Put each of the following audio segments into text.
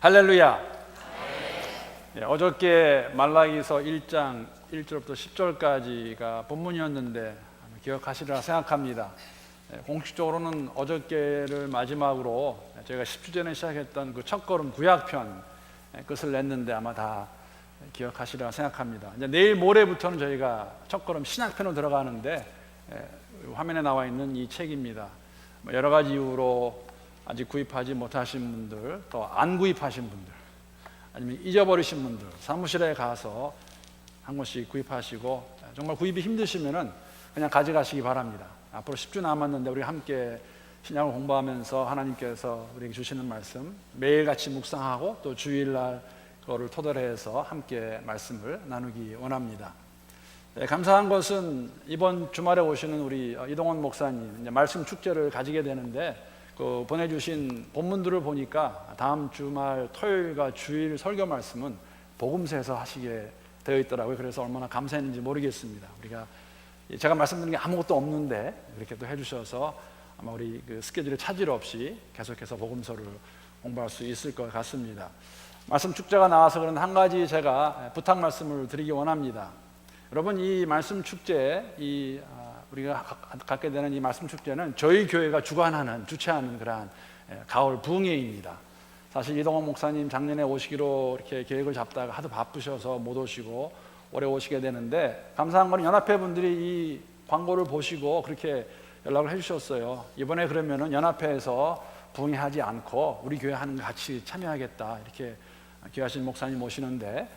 할렐루야. 어저께 말라기서 1장 1절부터 10절까지가 본문이었는데 기억하시리라 생각합니다. 공식적으로는 어저께를 마지막으로 저희가 10주 전에 시작했던 그 첫걸음 구약편 끝을 냈는데 아마 다 기억하시리라 생각합니다. 이제 내일 모레부터는 저희가 첫걸음 신약편으로 들어가는데 화면에 나와 있는 이 책입니다. 여러 가지 이유로 아직 구입하지 못하신 분들, 또 안 구입하신 분들, 아니면 잊어버리신 분들, 사무실에 가서 한 권씩 구입하시고, 정말 구입이 힘드시면은 그냥 가져가시기 바랍니다. 앞으로 10주 남았는데 우리 함께 신약을 공부하면서 하나님께서 우리에게 주시는 말씀 매일같이 묵상하고 또 주일날 그거를 토대로 해서 함께 말씀을 나누기 원합니다. 감사한 것은 이번 주말에 오시는 우리 이동원 목사님 이제 말씀 축제를 가지게 되는데 그 보내주신 본문들을 보니까 다음 주말 토요일과 주일 설교 말씀은 복음서에서 하시게 되어 있더라고요. 그래서 얼마나 감사했는지 모르겠습니다. 우리가 제가 말씀드린 게 아무것도 없는데 이렇게 또 해주셔서 아마 우리 그 스케줄에 차질 없이 계속해서 복음서를 공부할 수 있을 것 같습니다. 말씀 축제가 나와서 그런 한 가지 제가 부탁 말씀을 드리기 원합니다. 여러분, 이 말씀 축제, 우리가 갖게 되는 이 말씀 축제는 저희 교회가 주최하는 그러한 가을 부흥회입니다. 사실 이동원 목사님 작년에 오시기로 이렇게 계획을 잡다가 하도 바쁘셔서 못 오시고 올해 오시게 되는데, 감사한 건 연합회 분들이 이 광고를 보시고 그렇게 연락을 해주셨어요. 이번에 그러면은 연합회에서 부흥회하지 않고 우리 교회 하는 거 같이 참여하겠다, 이렇게 기하신 목사님 오시는데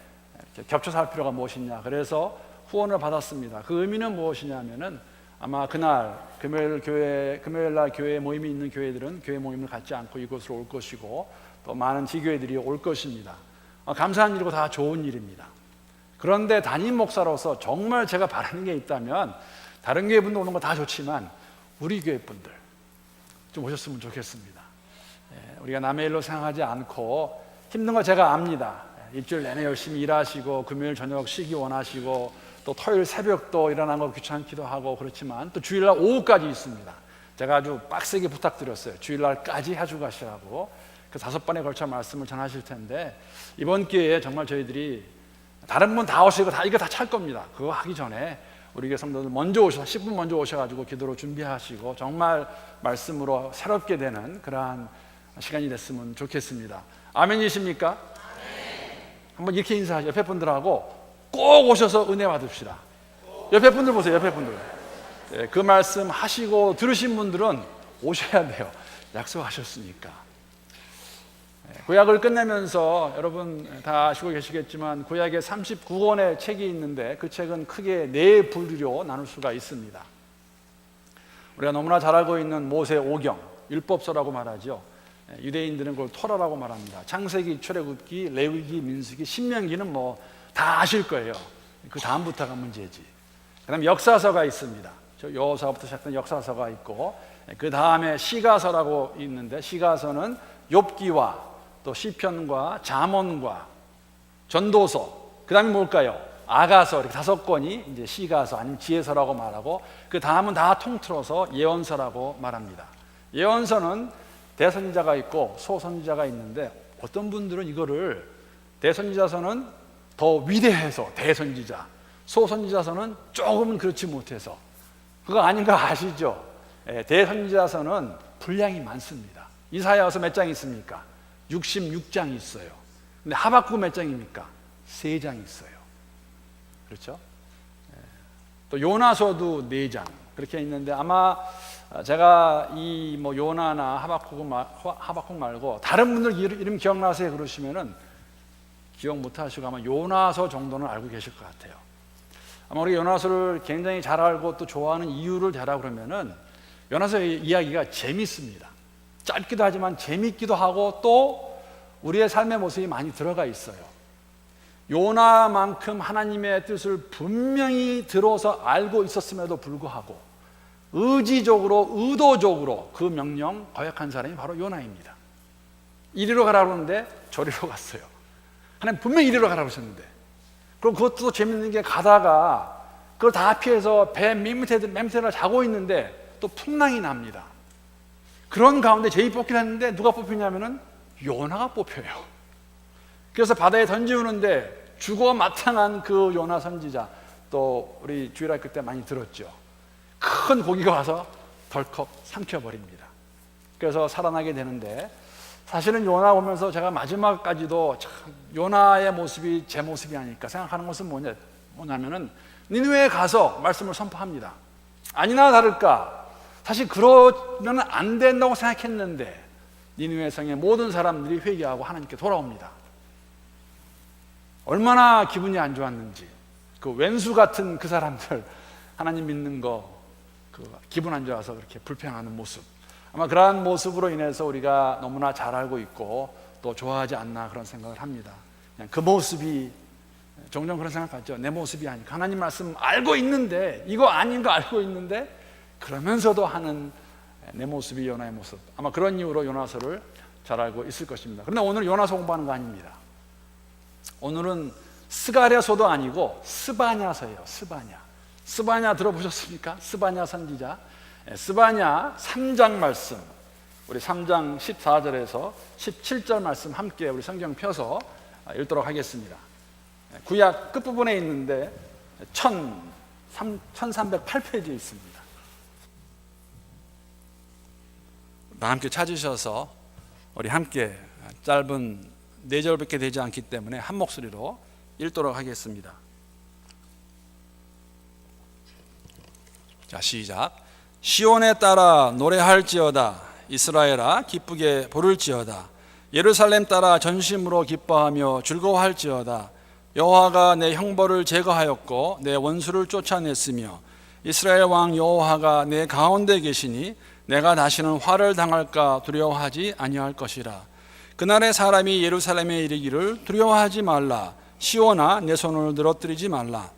이렇게 겹쳐서 할 필요가 무엇이냐, 그래서 후원을 받았습니다. 그 의미는 무엇이냐면은 아마 그날 금요일날 교회 모임이 있는 교회들은 교회 모임을 갖지 않고 이곳으로 올 것이고, 또 많은 지교회들이 올 것입니다. 감사한 일이고 다 좋은 일입니다. 그런데 담임 목사로서 정말 제가 바라는 게 있다면, 다른 교회 분들 오는 거 다 좋지만 우리 교회 분들 좀 오셨으면 좋겠습니다. 우리가 남의 일로 생각하지 않고, 힘든 거 제가 압니다. 일주일 내내 열심히 일하시고 금요일 저녁 쉬기 원하시고 또 토요일 새벽도 일어나는 거 귀찮기도 하고 그렇지만 또 주일날 오후까지 있습니다. 제가 아주 빡세게 부탁드렸어요. 주일날까지 해주고 가시라고. 그 5번에 걸쳐 말씀을 전하실 텐데, 이번 기회에 정말 저희들이 다른 분 다 오시고 이거 다 찰 겁니다. 그거 하기 전에 우리 교회 성도들 먼저 오셔서 10분 먼저 오셔가지고 기도로 준비하시고 정말 말씀으로 새롭게 되는 그러한 시간이 됐으면 좋겠습니다. 아멘이십니까? 아멘. 한번 이렇게 인사하죠. 옆에 분들하고 꼭 오셔서 은혜 받읍시다. 옆에 분들 보세요. 옆에 분들. 그 말씀 하시고 들으신 분들은 오셔야 돼요. 약속하셨으니까. 구약을 끝내면서 여러분 다 아시고 계시겠지만 구약에 39권의 책이 있는데 그 책은 크게 4부류로 나눌 수가 있습니다. 우리가 너무나 잘 알고 있는 모세 오경, 율법서라고 말하죠. 유대인들은 그걸 토라라고 말합니다. 창세기, 출애굽기, 레위기, 민수기, 신명기는 뭐 다 아실 거예요. 그 다음부터가 문제지. 그 다음에 역사서가 있습니다. 여호수아부터 시작된 역사서가 있고, 그 다음에 시가서라고 있는데, 시가서는 욥기와 또 시편과 잠언과 전도서, 그 다음에 뭘까요? 아가서, 이렇게 5권이 이제 시가서 아니면 지혜서라고 말하고, 그 다음은 다 통틀어서 예언서라고 말합니다. 예언서는 대선지자가 있고 소선지자가 있는데, 어떤 분들은 이거를 대선지자서는 더 위대해서 대선지자, 소선지자서는 조금은 그렇지 못해서, 그거 아닌 거 아시죠? 대선지자서는 분량이 많습니다. 이사야서 몇 장 있습니까? 66장 있어요. 근데 하박국 몇 장입니까? 3장 있어요. 그렇죠? 또 요나서도 4장 그렇게 있는데, 아마 제가 이 요나나 하박국 말고 다른 분들 이름 기억나세요? 그러시면은 기억 못하시고 아마 요나서 정도는 알고 계실 것 같아요. 아마 우리 요나서를 굉장히 잘 알고 또 좋아하는 이유를 대라 그러면은, 요나서의 이야기가 재밌습니다. 짧기도 하지만 재밌기도 하고 또 우리의 삶의 모습이 많이 들어가 있어요. 요나만큼 하나님의 뜻을 분명히 들어서 알고 있었음에도 불구하고 의지적으로, 의도적으로 그 명령 거역한 사람이 바로 요나입니다. 이리로 가라고 하는데 저리로 갔어요. 하나님 분명히 이리로 가라고 하셨는데, 그럼 그것도 재밌는 게, 가다가 그걸 다 피해서 배 맨 밑에 자고 있는데 또 풍랑이 납니다. 그런 가운데 제일 뽑기를 했는데 누가 뽑히냐면은 요나가 뽑혀요. 그래서 바다에 던지우는데 죽어 마땅한 그 요나 선지자, 또 우리 주일학교 때 많이 들었죠. 큰 고기가 와서 덜컥 삼켜버립니다. 그래서 살아나게 되는데, 사실은 요나 보면서 제가 마지막까지도 참 요나의 모습이 제 모습이 아닐까 생각하는 것은 뭐냐면은 니느웨에 가서 말씀을 선포합니다. 아니나 다를까 사실 그러면 안 된다고 생각했는데 니느웨 성의 모든 사람들이 회개하고 하나님께 돌아옵니다. 얼마나 기분이 안 좋았는지, 그 왼수 같은 그 사람들 하나님 믿는 거 기분 안 좋아서 그렇게 불평하는 모습, 아마 그러한 모습으로 인해서 우리가 너무나 잘 알고 있고 또 좋아하지 않나 그런 생각을 합니다. 그냥 그 모습이, 종종 그런 생각하죠. 내 모습이 아니까 하나님 말씀 알고 있는데, 이거 아닌 거 알고 있는데 그러면서도 하는 내 모습이 요나의 모습, 아마 그런 이유로 요나서를 잘 알고 있을 것입니다. 그런데 오늘 요나서 공부하는 거 아닙니다. 오늘은 스가랴서도 아니고 스바냐서예요. 스바냐 들어보셨습니까? 스바냐 선지자. 스바냐 3장 말씀, 우리 3장 14절에서 17절 말씀 함께 우리 성경 펴서 읽도록 하겠습니다. 구약 끝부분에 있는데 1308페이지에 있습니다. 함께 찾으셔서 우리 함께 짧은 4절밖에 되지 않기 때문에 한 목소리로 읽도록 하겠습니다. 자, 시작. 시온에 따라 노래할지어다. 이스라엘아 기쁘게 부를지어다. 예루살렘 따라 전심으로 기뻐하며 즐거워할지어다. 여호와가 내 형벌을 제거하였고 내 원수를 쫓아냈으며 이스라엘 왕 여호와가 내 가운데 계시니 내가 다시는 화를 당할까 두려워하지 아니할 것이라. 그날에 사람이 예루살렘에 이르기를 두려워하지 말라. 시온아 내 손을 늘어뜨리지 말라.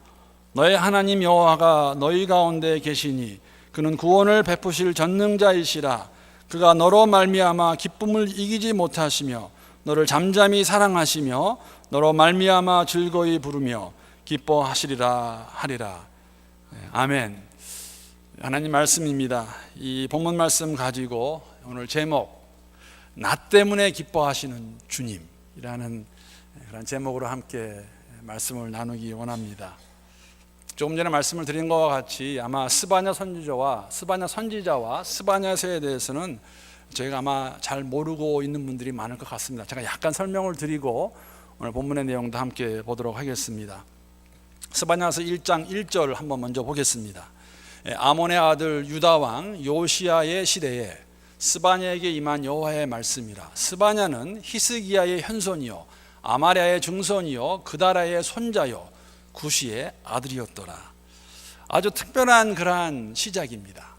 너의 하나님 여호와가 너희 가운데 계시니 그는 구원을 베푸실 전능자이시라. 그가 너로 말미암아 기쁨을 이기지 못하시며 너를 잠잠히 사랑하시며 너로 말미암아 즐거이 부르며 기뻐하시리라 하리라. 아멘. 하나님 말씀입니다. 이 본문 말씀 가지고 오늘 제목, 나 때문에 기뻐하시는 주님이라는 그런 제목으로 함께 말씀을 나누기 원합니다. 조금 전에 말씀을 드린 것과 같이 아마 스바냐 선지자와 스바냐서에 대해서는 저희가 아마 잘 모르고 있는 분들이 많을 것 같습니다. 제가 약간 설명을 드리고 오늘 본문의 내용도 함께 보도록 하겠습니다. 스바냐서 1장 1절 한번 먼저 보겠습니다. 아몬의 아들 유다 왕 요시야의 시대에 스바냐에게 임한 여호와의 말씀이라. 스바냐는 히스기야의 현손이요 아마랴의 증손이요 그다라의 손자요 구시의 아들이었더라. 아주 특별한 그러한 시작입니다.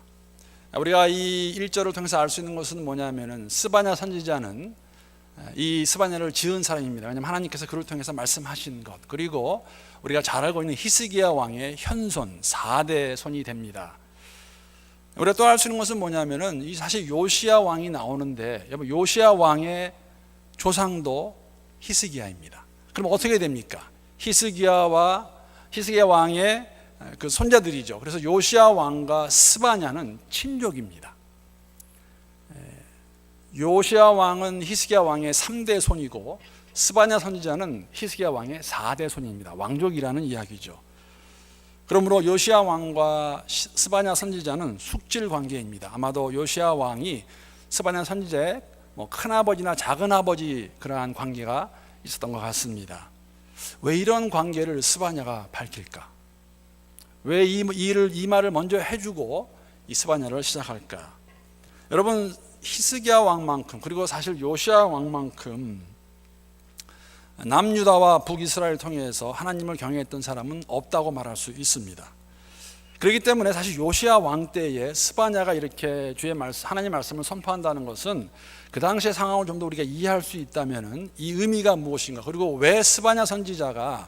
우리가 이 1절을 통해서 알 수 있는 것은 뭐냐면은 스바냐 선지자는 이 스바냐를 지은 사람입니다. 왜냐하면 하나님께서 그를 통해서 말씀하신 것, 그리고 우리가 잘 알고 있는 히스기야 왕의 현손 4대 손이 됩니다. 우리가 또 알 수 있는 것은 뭐냐면은 이 사실 요시야 왕이 나오는데 요시야 왕의 조상도 히스기야입니다. 그럼 어떻게 됩니까? 히스기야 왕의 그 손자들이죠. 그래서 요시야 왕과 스바냐는 친족입니다. 요시야 왕은 히스기야 왕의 3대 손이고 스바냐 선지자는 히스기야 왕의 4대 손입니다. 왕족이라는 이야기죠. 그러므로 요시야 왕과 스바냐 선지자는 숙질 관계입니다. 아마도 요시야 왕이 스바냐 선지자의 큰아버지나 작은아버지 그러한 관계가 있었던 것 같습니다. 왜 이런 관계를 스바냐가 밝힐까? 왜 이 말을 먼저 해주고 이 스바냐를 시작할까? 여러분, 히스기야 왕만큼, 그리고 사실 요시야 왕만큼 남유다와 북이스라엘을 통해서 하나님을 경외했던 사람은 없다고 말할 수 있습니다. 그렇기 때문에 사실 요시야 왕 때에 스바냐가 이렇게 하나님 말씀을 선포한다는 것은 그 당시의 상황을 좀 더 우리가 이해할 수 있다면 이 의미가 무엇인가, 그리고 왜 스바냐 선지자가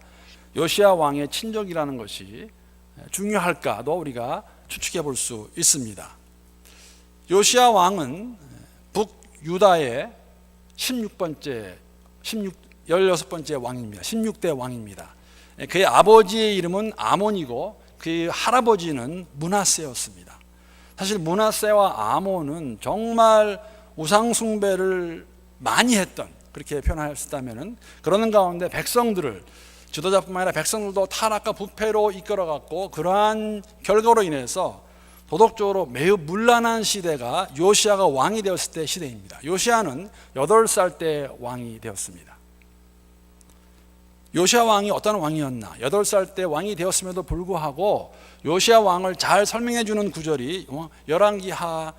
요시야 왕의 친족이라는 것이 중요할까도 우리가 추측해 볼 수 있습니다. 요시야 왕은 북유다의 16번째 왕입니다. 16대 왕입니다. 그의 아버지의 이름은 아몬이고 그의 할아버지는 므낫세였습니다. 사실 므낫세와 아몬은 정말 우상 숭배를 많이 했던, 그렇게 표현할 수 있다면은, 그러는 가운데 백성들을, 지도자뿐만 아니라 백성들도 타락과 부패로 이끌어갔고, 그러한 결과로 인해서 도덕적으로 매우 문란한 시대가 요시아가 왕이 되었을 때 시대입니다. 요시아는 8살 때 왕이 되었습니다. 요시아 왕이 어떤 왕이었나? 8살 때 왕이 되었음에도 불구하고 요시아 왕을 잘 설명해 주는 구절이 열왕기하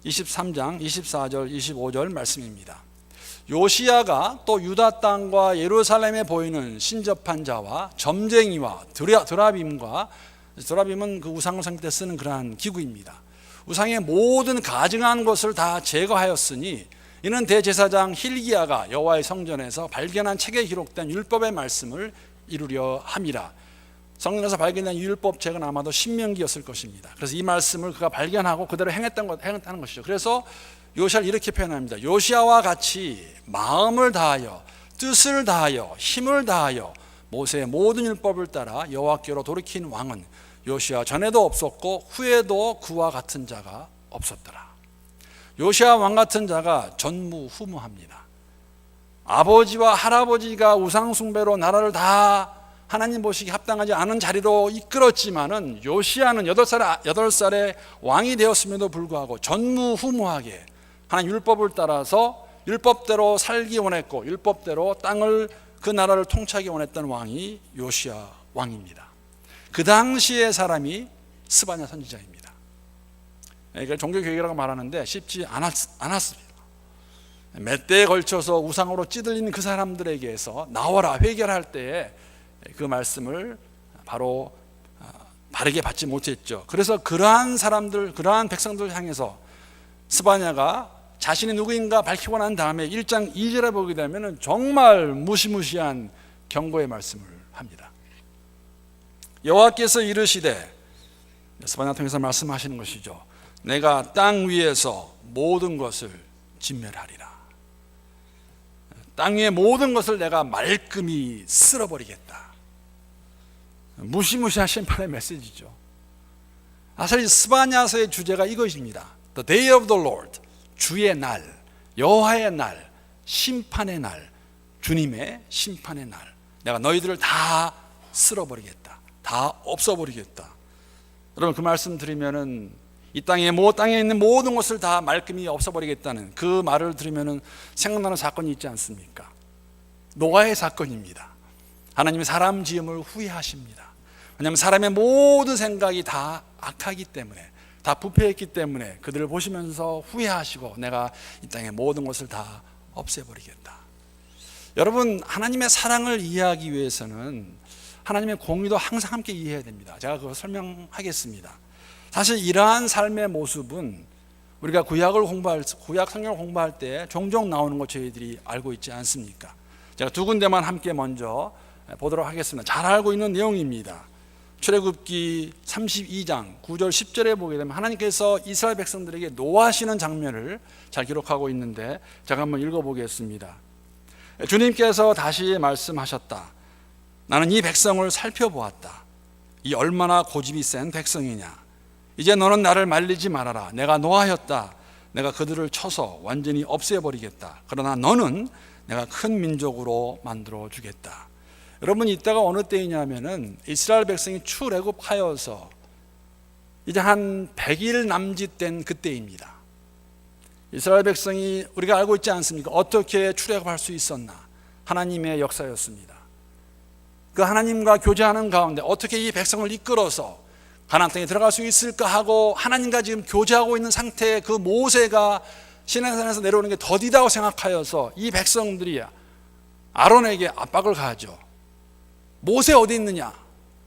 23장 24절 25절 말씀입니다. 요시아가 또 유다 땅과 예루살렘에 보이는 신접한 자와 점쟁이와 드라빔은 그 우상을 섬길 때 쓰는 그러한 기구입니다. 우상의 모든 가증한 것을 다 제거하였으니 이는 대제사장 hil기야가 여호와의 성전에서 발견한 책에 기록된 율법의 말씀을 이루려 함이라. 성전에서 발견된 율법책은 아마도 신명기였을 것입니다. 그래서 이 말씀을 그가 발견하고 그대로 행했다는 것이죠. 그래서 요시아를 이렇게 표현합니다. 요시아와 같이 마음을 다하여 뜻을 다하여 힘을 다하여 모세의 모든 율법을 따라 여호와께로 돌이킨 왕은 요시아 전에도 없었고 후에도 그와 같은 자가 없었더라. 요시아 왕 같은 자가 전무후무합니다. 아버지와 할아버지가 우상숭배로 나라를 다 하나님 보시기 합당하지 않은 자리로 이끌었지만은 요시아는 8살에 왕이 되었음에도 불구하고 전무후무하게 하나님 율법을 따라서 율법대로 살기 원했고 율법대로 땅을, 그 나라를 통치하기 원했던 왕이 요시아 왕입니다. 그 당시의 사람이 스바냐 선지자입니다. 이걸 종교개혁이라고 말하는데 쉽지 않았습니다. 몇 대에 걸쳐서 우상으로 찌들린 그 사람들에게서 나와라 회개할 때에 그 말씀을 바로 바르게 받지 못했죠. 그래서 그러한 사람들, 그러한 백성들 향해서 스바냐가 자신이 누구인가 밝히고 난 다음에 1장 2절에 보게 되면 정말 무시무시한 경고의 말씀을 합니다. 여호와께서 이르시되, 스바냐 통해서 말씀하시는 것이죠. 내가 땅 위에서 모든 것을 진멸하리라. 땅 위의 모든 것을 내가 말끔히 쓸어버리겠다. 무시무시한 심판의 메시지죠. 사실 스바냐서의 주제가 이것입니다. The day of the Lord, 주의 날, 여호와의 날, 심판의 날, 주님의 심판의 날. 내가 너희들을 다 쓸어버리겠다. 다 없어버리겠다. 여러분, 그 말씀 들으면은 이 땅에 있는 모든 것을 다 말끔히 없어버리겠다는 그 말을 들으면은 생각나는 사건이 있지 않습니까? 노아의 사건입니다. 하나님이 사람 지음을 후회하십니다. 왜냐하면 사람의 모든 생각이 다 악하기 때문에, 다 부패했기 때문에 그들을 보시면서 후회하시고 내가 이 땅의 모든 것을 다 없애버리겠다. 여러분, 하나님의 사랑을 이해하기 위해서는 하나님의 공의도 항상 함께 이해해야 됩니다. 제가 그거 설명하겠습니다. 사실 이러한 삶의 모습은 우리가 구약 성경을 공부할 때 종종 나오는 거 저희들이 알고 있지 않습니까? 제가 두 군데만 함께 먼저 보도록 하겠습니다. 잘 알고 있는 내용입니다. 출애굽기 32장 9절 10절에 보게 되면 하나님께서 이스라엘 백성들에게 노하시는 장면을 잘 기록하고 있는데 제가 한번 읽어보겠습니다. 주님께서 다시 말씀하셨다. 나는 이 백성을 살펴보았다. 이 얼마나 고집이 센 백성이냐. 이제 너는 나를 말리지 말아라. 내가 노하였다. 내가 그들을 쳐서 완전히 없애버리겠다. 그러나 너는 내가 큰 민족으로 만들어 주겠다. 여러분, 이때가 어느 때이냐면은 이스라엘 백성이 출애굽하여서 이제 한 100일 남짓 된 그때입니다. 이스라엘 백성이 우리가 알고 있지 않습니까? 어떻게 출애굽할 수 있었나? 하나님의 역사였습니다. 그 하나님과 교제하는 가운데 어떻게 이 백성을 이끌어서 가나안 땅에 들어갈 수 있을까 하고 하나님과 지금 교제하고 있는 상태의 그 모세가 시내산에서 내려오는 게 더디다고 생각하여서 이 백성들이 아론에게 압박을 가하죠. 모세 어디 있느냐?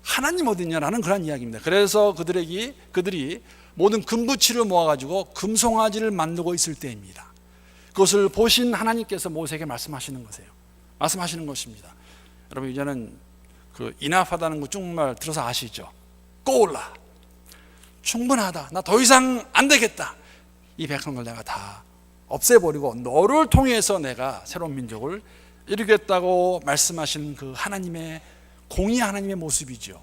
하나님 어디 있냐라는 그런 이야기입니다. 그래서 그들이 모든 금부치를 모아가지고 금송아지를 만들고 있을 때입니다. 그것을 보신 하나님께서 모세에게 말씀하시는 것입니다. 여러분, 이제는 그 인합하다는 거 정말 들어서 아시죠? 꼬올라, 충분하다, 나 더 이상 안 되겠다. 이 백성들 내가 다 없애버리고 너를 통해서 내가 새로운 민족을 이루겠다고 말씀하신 그 하나님의 공의, 하나님의 모습이죠.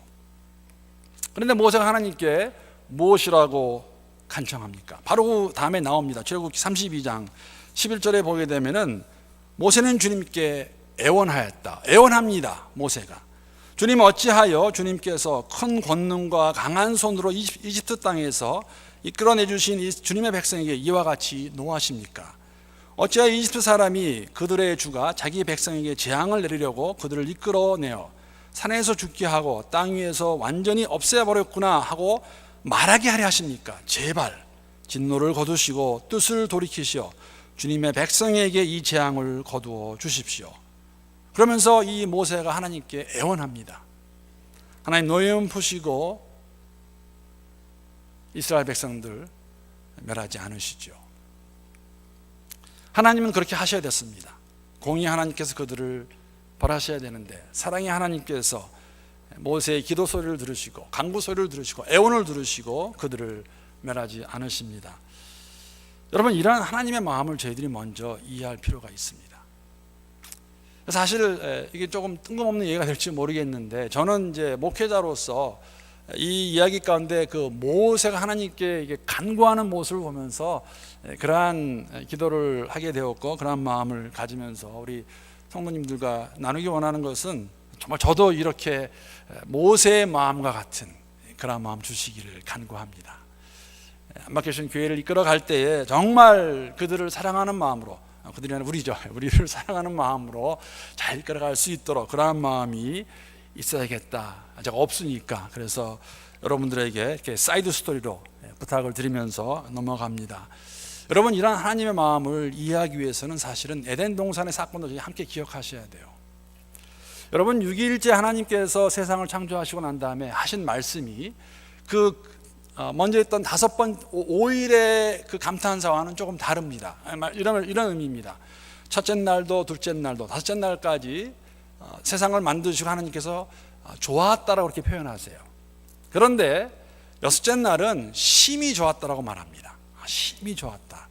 그런데 모세가 하나님께 무엇이라고 간청합니까? 바로 그 다음에 나옵니다. 출애굽기 32장 11절에 보게 되면은 모세는 주님께 애원하였다. 애원합니다. 모세가. 주님 어찌하여 주님께서 큰 권능과 강한 손으로 이집트 땅에서 이끌어내 주신 주님의 백성에게 이와 같이 노하십니까? 어찌하여 이집트 사람이 그들의 주가 자기 백성에게 재앙을 내리려고 그들을 이끌어내어 산에서 죽게 하고 땅 위에서 완전히 없애버렸구나 하고 말하게 하려 하십니까? 제발 진노를 거두시고 뜻을 돌이키시어 주님의 백성에게 이 재앙을 거두어 주십시오. 그러면서 이 모세가 하나님께 애원합니다. 하나님 노여움 푸시고 이스라엘 백성들 멸하지 않으시죠. 하나님은 그렇게 하셔야 됐습니다. 공의 하나님께서 그들을 벌하셔야 되는데 사랑의 하나님께서 모세의 기도 소리를 들으시고 간구 소리를 들으시고 애원을 들으시고 그들을 멸하지 않으십니다. 여러분, 이러한 하나님의 마음을 저희들이 먼저 이해할 필요가 있습니다. 사실 이게 조금 뜬금없는 얘기가 될지 모르겠는데 저는 이제 목회자로서 이 이야기 가운데 그 모세가 하나님께 이게 간구하는 모습을 보면서 그러한 기도를 하게 되었고 그러한 마음을 가지면서 우리 성도님들과 나누기 원하는 것은 정말 저도 이렇게 모세의 마음과 같은 그러한 마음 주시기를 간구합니다. 안박교신 교회를 이끌어 갈 때에 정말 그들을 사랑하는 마음으로, 그들이 아니라 우리를 사랑하는 마음으로 잘 이끌어갈 수 있도록 그러한 마음이 있어야겠다. 제가 없으니까 그래서 여러분들에게 이렇게 사이드 스토리로 부탁을 드리면서 넘어갑니다. 여러분, 이러한 하나님의 마음을 이해하기 위해서는 사실은 에덴 동산의 사건도 함께 기억하셔야 돼요. 여러분, 6일째 하나님께서 세상을 창조하시고 난 다음에 하신 말씀이 먼저 했던 5일의 그 감탄사와는 조금 다릅니다. 이런 의미입니다. 첫째 날도 둘째 날도 다섯째 날까지 세상을 만드시고 하나님께서 좋았다라고 그렇게 표현하세요. 그런데 여섯째 날은 심히 좋았다라고 말합니다. 심히 좋았다.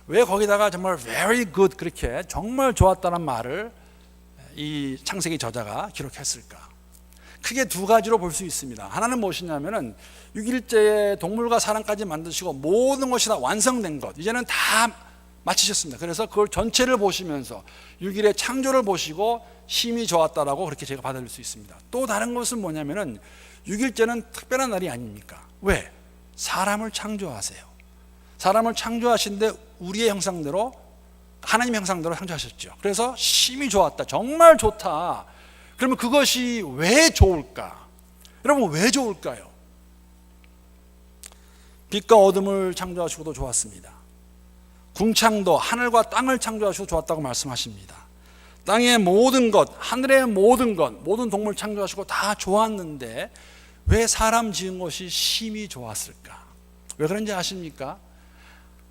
왜 거기다가 정말 very good 그렇게 정말 좋았다는 말을 이 창세기 저자가 기록했을까? 크게 두 가지로 볼 수 있습니다. 하나는 무엇이냐면은 6일째에 동물과 사람까지 만드시고 모든 것이 다 완성된 것, 이제는 다 마치셨습니다. 그래서 그걸 전체를 보시면서 6일의 창조를 보시고 심히 좋았다라고 그렇게 제가 받아들일 수 있습니다. 또 다른 것은 뭐냐면은 6일째는 특별한 날이 아닙니까? 왜? 사람을 창조하세요. 사람을 창조하신데 우리의 형상대로, 하나님의 형상대로 창조하셨죠. 그래서 심히 좋았다, 정말 좋다. 그러면 그것이 왜 좋을까? 여러분, 왜 좋을까요? 빛과 어둠을 창조하시고도 좋았습니다. 궁창도 하늘과 땅을 창조하시고 좋았다고 말씀하십니다. 땅의 모든 것, 하늘의 모든 것, 모든 동물 창조하시고 다 좋았는데 왜 사람 지은 것이 심히 좋았을까? 왜 그런지 아십니까?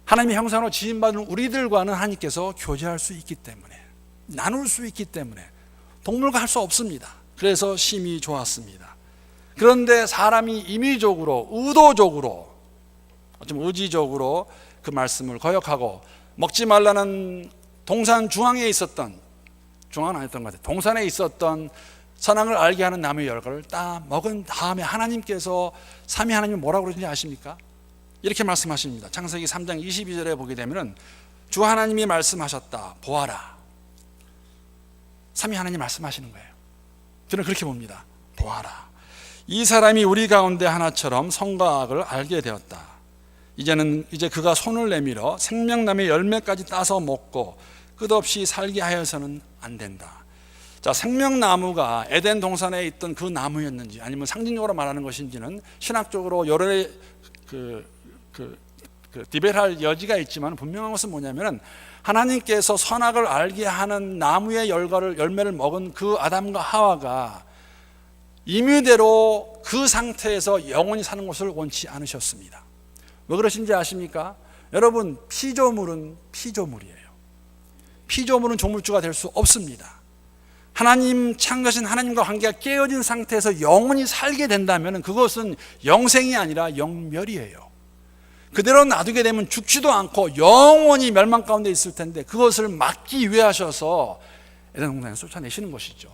하나님의 형상으로 지음받은 우리들과는 하나님께서 교제할 수 있기 때문에, 나눌 수 있기 때문에 동물과 할 수 없습니다. 그래서 심히 좋았습니다. 그런데 사람이 임의적으로, 의도적으로, 좀 의지적으로 그 말씀을 거역하고 먹지 말라는 동산 중앙에 있었던, 중앙은 아니었던 것 같아요. 동산에 있었던 선악을 알게 하는 나무의 열과를 딱 먹은 다음에 하나님께서, 삼위 하나님이 뭐라고 그러는지 아십니까? 이렇게 말씀하십니다. 창세기 3장 22절에 보게 되면 주 하나님이 말씀하셨다. 보아라. 삼위 하나님 말씀하시는 거예요. 저는 그렇게 봅니다. 보아라. 이 사람이 우리 가운데 하나처럼 선과 악을 알게 되었다. 이제 그가 손을 내밀어 생명나무의 열매까지 따서 먹고 끝없이 살게 하여서는 안 된다. 자, 생명나무가 에덴 동산에 있던 그 나무였는지 아니면 상징적으로 말하는 것인지는 신학적으로 여러 디벨할 여지가 있지만 분명한 것은 뭐냐면 하나님께서 선악을 알게 하는 나무의 열매를 먹은 그 아담과 하와가 임의대로 그 상태에서 영원히 사는 것을 원치 않으셨습니다. 왜 그러신지 아십니까? 여러분, 피조물은 피조물이에요. 피조물은 조물주가 될 수 없습니다. 하나님 창조하신 하나님과 관계가 깨어진 상태에서 영원히 살게 된다면 그것은 영생이 아니라 영멸이에요. 그대로 놔두게 되면 죽지도 않고 영원히 멸망 가운데 있을 텐데 그것을 막기 위해 하셔서 에덴 동산에서 쫓아내시는 것이죠.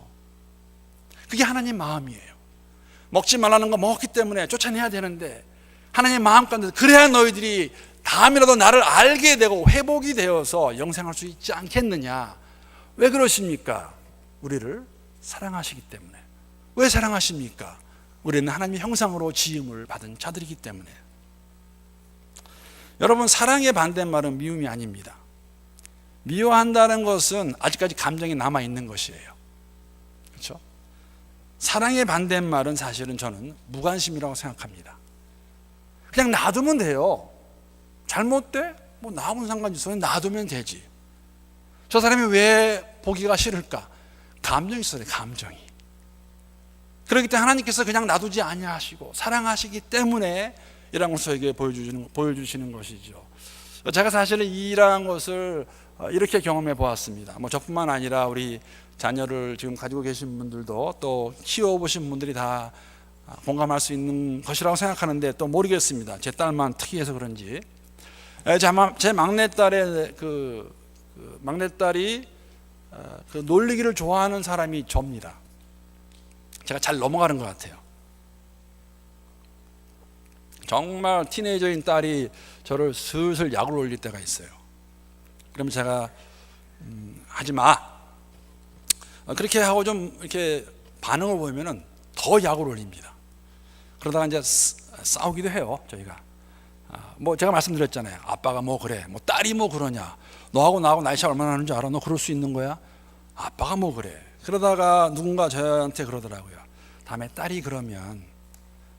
그게 하나님 마음이에요. 먹지 말라는 거 먹었기 때문에 쫓아내야 되는데 하나님 마음 가운데 그래야 너희들이 다음이라도 나를 알게 되고 회복이 되어서 영생할 수 있지 않겠느냐. 왜 그러십니까? 우리를 사랑하시기 때문에. 왜 사랑하십니까? 우리는 하나님의 형상으로 지음을 받은 자들이기 때문에. 여러분, 사랑의 반대말은 미움이 아닙니다. 미워한다는 것은 아직까지 감정이 남아있는 것이에요. 그렇죠? 사랑의 반대말은 사실은 저는 무관심이라고 생각합니다. 그냥 놔두면 돼요. 잘못돼? 뭐 나하고는 상관이 있어요. 놔두면 되지. 저 사람이 왜 보기가 싫을까? 감정이 있어요. 감정이. 그렇기 때문에 하나님께서 그냥 놔두지 아니하시고 사랑하시기 때문에 이런 것을 저에게 보여주시는 것이죠. 제가 사실은 이러한 것을 이렇게 경험해 보았습니다. 뭐 저뿐만 아니라 우리 자녀를 지금 가지고 계신 분들도 또 키워보신 분들이 다 공감할 수 있는 것이라고 생각하는데 또 모르겠습니다. 제 딸만 특이해서 그런지. 제 막내딸의 막내딸이 그 놀리기를 좋아하는 사람이 접니다. 제가 잘 넘어가는 것 같아요. 정말 티네이저인 딸이 저를 슬슬 약을 올릴 때가 있어요. 그러면 제가 하지 마. 그렇게 하고 좀 이렇게 반응을 보이면은 더 약을 올립니다. 그러다가 이제 싸우기도 해요. 저희가. 뭐 제가 말씀드렸잖아요. 아빠가 뭐 그래, 뭐 딸이 뭐 그러냐, 너하고 나하고 나이 차이 얼마나 나는 줄 알아? 너 그럴 수 있는 거야? 아빠가 뭐 그래. 그러다가 누군가 저한테 그러더라고요. 다음에 딸이 그러면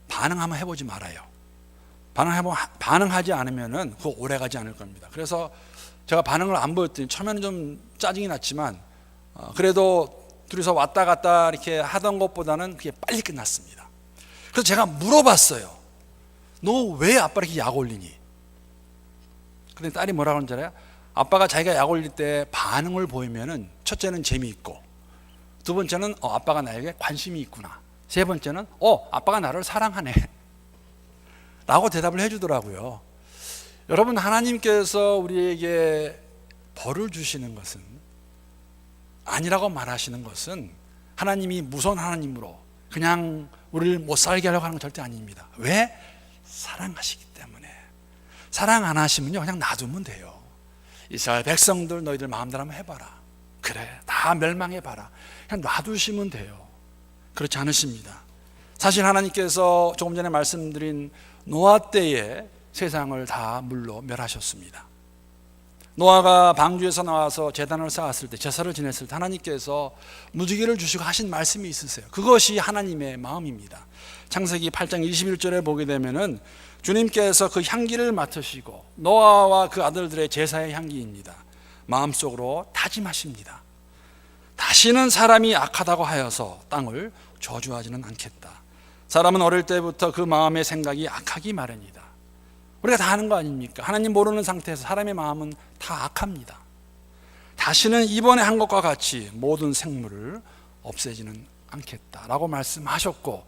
반응 한번 해보지 말아요. 반응하지 않으면은 그거 오래 가지 않을 겁니다. 그래서 제가 반응을 안 보였더니 처음에는 좀 짜증이 났지만 그래도 둘이서 왔다 갔다 이렇게 하던 것보다는 그게 빨리 끝났습니다. 그래서 제가 물어봤어요. 너 왜 아빠 이렇게 약 올리니? 근데 딸이 뭐라고 하는지 알아요? 아빠가 자기가 약 올릴 때 반응을 보이면은 첫째는 재미있고, 두 번째는 아빠가 나에게 관심이 있구나, 세 번째는 아빠가 나를 사랑하네 라고 대답을 해주더라고요. 여러분, 하나님께서 우리에게 벌을 주시는 것은, 아니라고 말하시는 것은 하나님이 무서운 하나님으로 그냥 우리를 못 살게 하려고 하는 건 절대 아닙니다. 왜? 사랑하시기 때문에. 사랑 안 하시면요 그냥 놔두면 돼요. 이스라엘 백성들 너희들 마음대로 한번 해봐라. 그래, 다 멸망해봐라. 그냥 놔두시면 돼요. 그렇지 않으십니다. 사실 하나님께서 조금 전에 말씀드린 노아 때에 세상을 다 물로 멸하셨습니다. 노아가 방주에서 나와서 제단을 쌓았을 때, 제사를 지냈을 때 하나님께서 무지개를 주시고 하신 말씀이 있으세요. 그것이 하나님의 마음입니다. 창세기 8장 21절에 보게 되면은 주님께서 그 향기를 맡으시고 노아와 그 아들들의 제사의 향기입니다. 마음속으로 다짐하십니다. 다시는 사람이 악하다고 하여서 땅을 저주하지는 않겠다. 사람은 어릴 때부터 그 마음의 생각이 악하기 마련이다. 우리가 다 아는 거 아닙니까? 하나님 모르는 상태에서 사람의 마음은 다 악합니다. 다시는 이번에 한 것과 같이 모든 생물을 없애지는 않겠다라고 말씀하셨고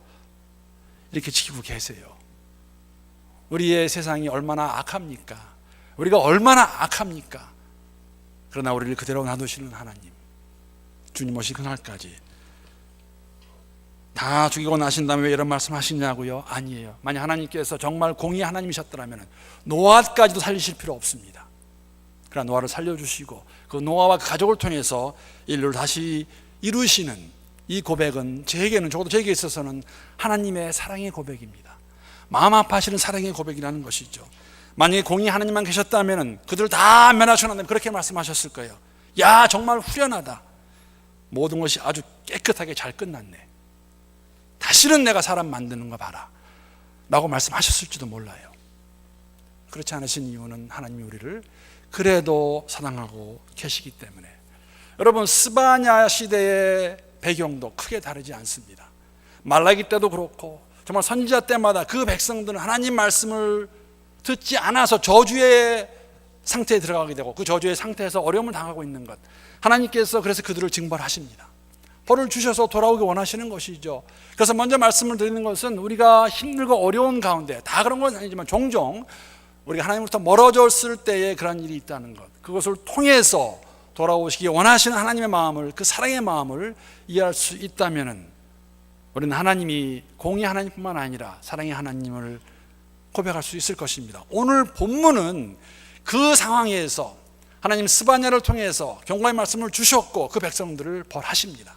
이렇게 지키고 계세요. 우리의 세상이 얼마나 악합니까? 우리가 얼마나 악합니까? 그러나 우리를 그대로 놔두시는 하나님, 주님 오실 그날까지 다 죽이고 나신 다음에 왜 이런 말씀 하시냐고요? 아니에요. 만약 하나님께서 정말 공의 하나님이셨더라면 노아까지도 살리실 필요 없습니다. 그러나 노아를 살려주시고 그 노아와 그 가족을 통해서 인류를 다시 이루시는 이 고백은 제게는, 적어도 제게 있어서는 하나님의 사랑의 고백입니다. 마음 아파하시는 사랑의 고백이라는 것이죠. 만약에 공의 하나님만 계셨다면 그들을 다 멸하시고 난 다음에 그렇게 말씀하셨을 거예요. 야, 정말 후련하다. 모든 것이 아주 깨끗하게 잘 끝났네. 다시는 내가 사람 만드는 거 봐라 라고 말씀하셨을지도 몰라요. 그렇지 않으신 이유는 하나님이 우리를 그래도 사랑하고 계시기 때문에. 여러분, 스바냐 시대의 배경도 크게 다르지 않습니다. 말라기 때도 그렇고 정말 선지자 때마다 그 백성들은 하나님 말씀을 듣지 않아서 저주의 상태에 들어가게 되고 그 저주의 상태에서 어려움을 당하고 있는 것, 하나님께서 그래서 그들을 징벌하십니다. 벌을 주셔서 돌아오기 원하시는 것이죠. 그래서 먼저 말씀을 드리는 것은 우리가 힘들고 어려운 가운데, 다 그런 건 아니지만 종종 우리가 하나님으로부터 멀어졌을 때에 그런 일이 있다는 것, 그것을 통해서 돌아오시기 원하시는 하나님의 마음을, 그 사랑의 마음을 이해할 수 있다면 우리는 하나님이 공의 하나님뿐만 아니라 사랑의 하나님을 고백할 수 있을 것입니다. 오늘 본문은 그 상황에서 하나님 스바냐를 통해서 경고의 말씀을 주셨고 그 백성들을 벌하십니다.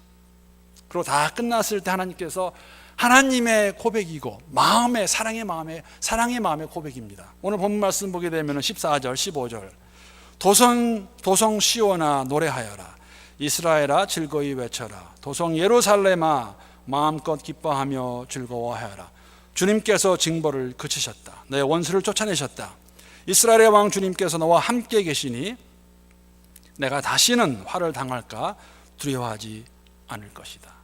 그리고 다 끝났을 때 하나님께서 하나님의 고백이고 사랑의 마음의 고백입니다. 오늘 본문 말씀 보게 되면 14절 15절 도성 시온아 노래하여라, 이스라엘아 즐거이 외쳐라, 도성 예루살렘아 마음껏 기뻐하며 즐거워하여라. 주님께서 징벌을 그치셨다. 너의 원수를 쫓아내셨다. 이스라엘의 왕 주님께서 너와 함께 계시니 내가 다시는 화를 당할까 두려워하지 않을 것이다.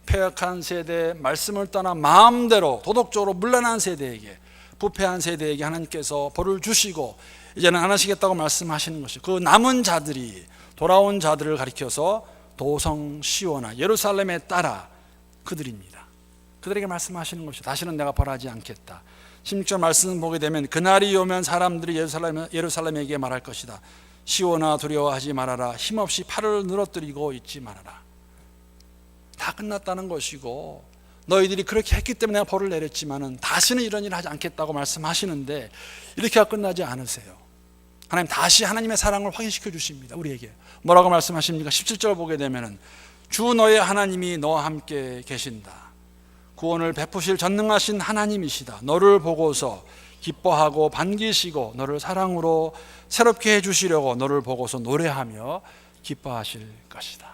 패역한 세대, 말씀을 떠나 마음대로 도덕적으로 문란한 세대에게, 부패한 세대에게 하나님께서 벌을 주시고 이제는 안 하시겠다고 말씀하시는 것이, 그 남은 자들이, 돌아온 자들을 가리켜서 도성 시온아 예루살렘에 따라 그들입니다. 그들에게 말씀하시는 것이 다시는 내가 벌하지 않겠다. 16절 말씀 보게 되면 그날이 오면 사람들이 예루살렘에게 말할 것이다. 시온아 두려워하지 말아라. 힘없이 팔을 늘어뜨리고 있지 말아라. 다 끝났다는 것이고 너희들이 그렇게 했기 때문에 내가 벌을 내렸지만은 다시는 이런 일을 하지 않겠다고 말씀하시는데 이렇게 끝나지 않으세요. 하나님 다시 하나님의 사랑을 확인시켜 주십니다. 우리에게 뭐라고 말씀하십니까? 17절 보게 되면은 주 너의 하나님이 너와 함께 계신다. 구원을 베푸실 전능하신 하나님이시다. 너를 보고서 기뻐하고 반기시고 너를 사랑으로 새롭게 해주시려고 너를 보고서 노래하며 기뻐하실 것이다.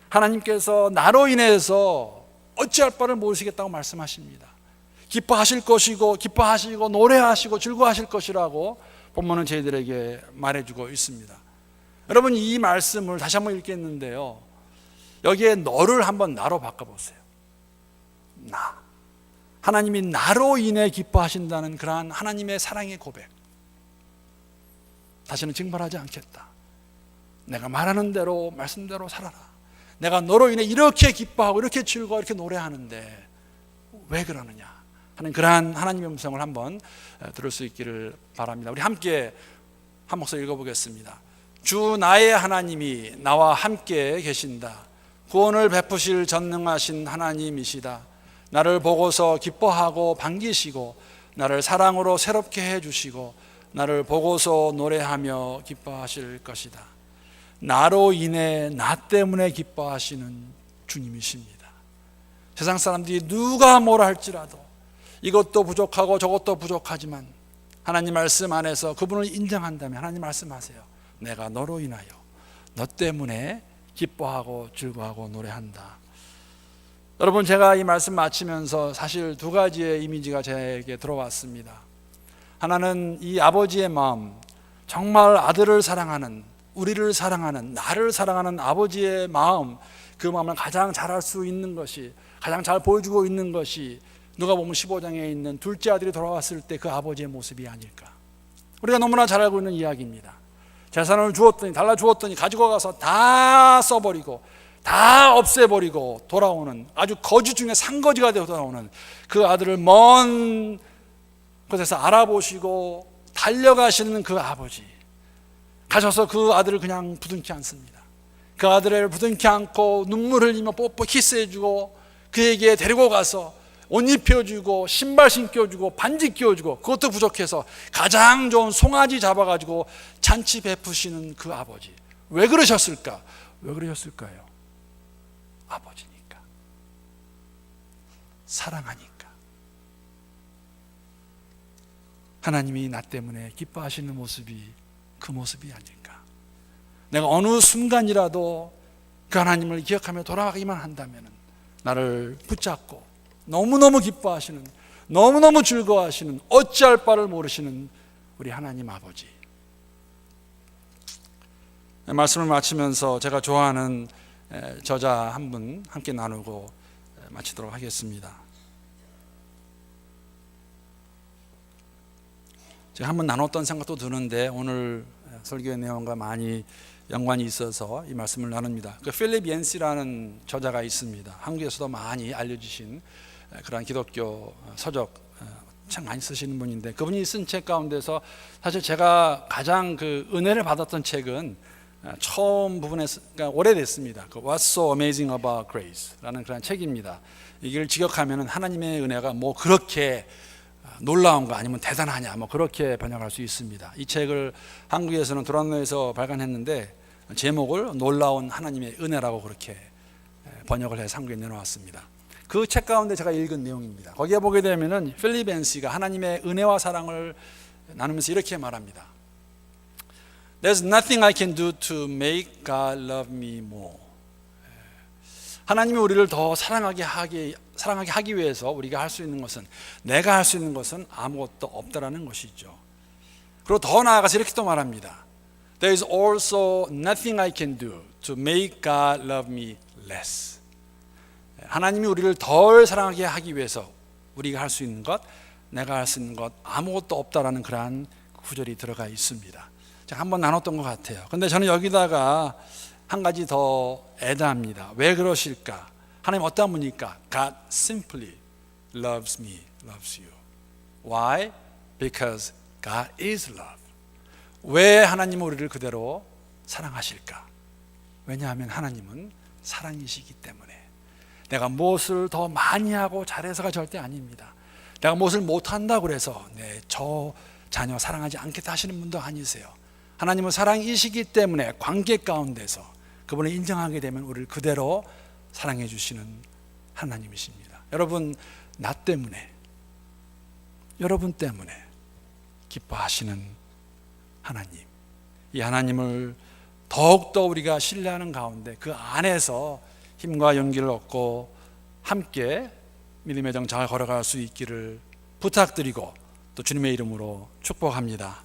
하나님께서 나로 인해서 어찌할 바를 모르시겠다고 말씀하십니다. 기뻐하실 것이고 기뻐하시고 노래하시고 즐거워하실 것이라고 본문은 저희들에게 말해주고 있습니다. 여러분 이 말씀을 다시 한번 읽겠는데요, 여기에 너를 한번 나로 바꿔보세요. 나, 하나님이 나로 인해 기뻐하신다는 그러한 하나님의 사랑의 고백. 다시는 징벌하지 않겠다. 내가 말하는 대로 말씀대로 살아라. 내가 너로 인해 이렇게 기뻐하고 이렇게 즐거워 이렇게 노래하는데 왜 그러느냐 하는 그러한 하나님의 음성을 한번 들을 수 있기를 바랍니다. 우리 함께 한 목소리 읽어보겠습니다. 주 나의 하나님이 나와 함께 계신다. 구원을 베푸실 전능하신 하나님이시다. 나를 보고서 기뻐하고 반기시고 나를 사랑으로 새롭게 해주시고 나를 보고서 노래하며 기뻐하실 것이다. 나로 인해 나 때문에 기뻐하시는 주님이십니다. 세상 사람들이 누가 뭐라 할지라도 이것도 부족하고 저것도 부족하지만 하나님 말씀 안에서 그분을 인정한다면 하나님 말씀하세요. 내가 너로 인하여 너 때문에 기뻐하고 즐거워하고 노래한다. 여러분 제가 이 말씀 마치면서 사실 두 가지의 이미지가 제게 들어왔습니다. 하나는 이 아버지의 마음, 정말 아들을 사랑하는, 우리를 사랑하는, 나를 사랑하는 아버지의 마음, 그 마음을 가장 잘할 수 있는 것이, 가장 잘 보여주고 있는 것이 누가복음 15장에 있는 둘째 아들이 돌아왔을 때 그 아버지의 모습이 아닐까. 우리가 너무나 잘 알고 있는 이야기입니다. 재산을 주었더니, 달라 주었더니 가지고 가서 다 써버리고 다 없애버리고 돌아오는, 아주 거지 중에 상거지가 되어 돌아오는 그 아들을 먼 곳에서 알아보시고 달려가시는 그 아버지, 가셔서 그 아들을 그냥 부둥켜 안습니다. 그 아들을 부둥켜 안고 눈물 흘리며 뽀뽀 키스해주고 그에게 데리고 가서 옷 입혀주고 신발 신겨주고 반지 끼워주고, 그것도 부족해서 가장 좋은 송아지 잡아가지고 잔치 베푸시는 그 아버지. 왜 그러셨을까? 왜 그러셨을까요? 아버지니까, 사랑하니까. 하나님이 나 때문에 기뻐하시는 모습이 그 모습이 아닐까. 내가 어느 순간이라도 그 하나님을 기억하며 돌아가기만 한다면 나를 붙잡고 너무너무 기뻐하시는, 너무너무 즐거워하시는, 어찌할 바를 모르시는 우리 하나님 아버지. 말씀을 마치면서 제가 좋아하는 저자 한 분 함께 나누고 마치도록 하겠습니다. 제가 한번 나눴던 생각도 드는데 오늘 설교의 내용과 많이 연관이 있어서 이 말씀을 나눕니다. 그 필립 옌시라는 저자가 있습니다. 한국에서도 많이 알려주신 그런 기독교 서적 참 많이 쓰시는 분인데, 그분이 쓴 책 가운데서 사실 제가 가장 그 은혜를 받았던 책은 처음 부분에, 그러니까 오래됐습니다. 그 What's so amazing about grace라는 그런 책입니다. 이걸 직역하면 하나님의 은혜가 뭐 그렇게 놀라운 거 아니면 대단하냐 뭐 그렇게 번역할 수 있습니다. 이 책을 한국에서는 두란노에서 발간했는데 제목을 놀라운 하나님의 은혜라고 그렇게 번역을 해서 한국에 내놓았습니다. 그 책 가운데 제가 읽은 내용입니다. 거기에 보게 되면은 필립 앤시가 하나님의 은혜와 사랑을 나누면서 이렇게 말합니다. There's nothing I can do to make God love me more. 하나님이 우리를 더 사랑하게 하기 위해서 우리가 할 수 있는 것은, 내가 할 수 있는 것은 아무것도 없다라는 것이죠. 그리고 더 나아가서 이렇게 또 말합니다. There is also nothing I can do to make God love me less. 하나님이 우리를 덜 사랑하게 하기 위해서 우리가 할 수 있는 것, 내가 할 수 있는 것 아무것도 없다라는 그러한 구절이 들어가 있습니다. 제가 한번 나눴던 것 같아요. 근데 저는 여기다가 한 가지 더 애다합니다. 왜 그러실까? 하나님 어떤 분입니까? God simply loves me, loves you. Why? Because God is love. 왜 하나님은 우리를 그대로 사랑하실까? 왜냐하면 하나님은 사랑이시기 때문에. 내가 무엇을 더 많이 하고 잘해서가 절대 아닙니다. 내가 무엇을 못한다고 해서 저 자녀 사랑하지 않겠다 하시는 분도 아니세요. 하나님은 사랑이시기 때문에 관계 가운데서 그분을 인정하게 되면 우리를 그대로 사랑해 주시는 하나님이십니다. 여러분, 나 때문에, 여러분 때문에 기뻐하시는 하나님, 이 하나님을 더욱더 우리가 신뢰하는 가운데 그 안에서 힘과 용기를 얻고 함께 믿음의 정 잘 걸어갈 수 있기를 부탁드리고 또 주님의 이름으로 축복합니다.